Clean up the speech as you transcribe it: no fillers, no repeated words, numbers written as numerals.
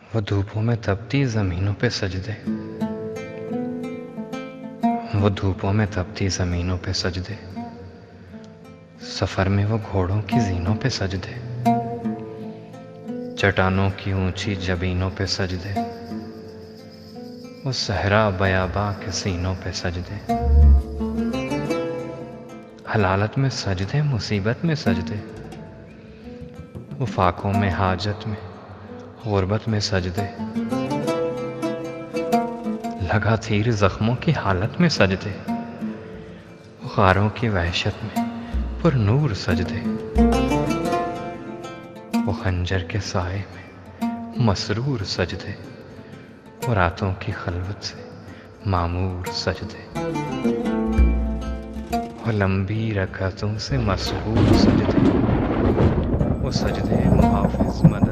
वो धूपों में तपती ज़मीनों पे सजदे, वो धूपों में तपती ज़मीनों पे सजदे, सफ़र में वो घोड़ों की ज़ीनों पे सजदे, चट्टानों की ऊंची जबीनों पे सजदे, वो सहरा बयाबा के सीनों पे सजदे, हलालत में सजदे, मुसीबत में सजदे, वो फाकों में हाजत में गुर्बत में सजदे, लगा तीर ज़ख्मों की हालत में सजदे, वो ग़ारों की वहशत में पुरनूर सजदे, वो खंजर के साए में मसरूर सजदे, वो रातों की खलवत से मामूर सजदे, वो लंबी रकातों से मसहूर सजदे, वो सजदे मुहाफ़िज़ मदद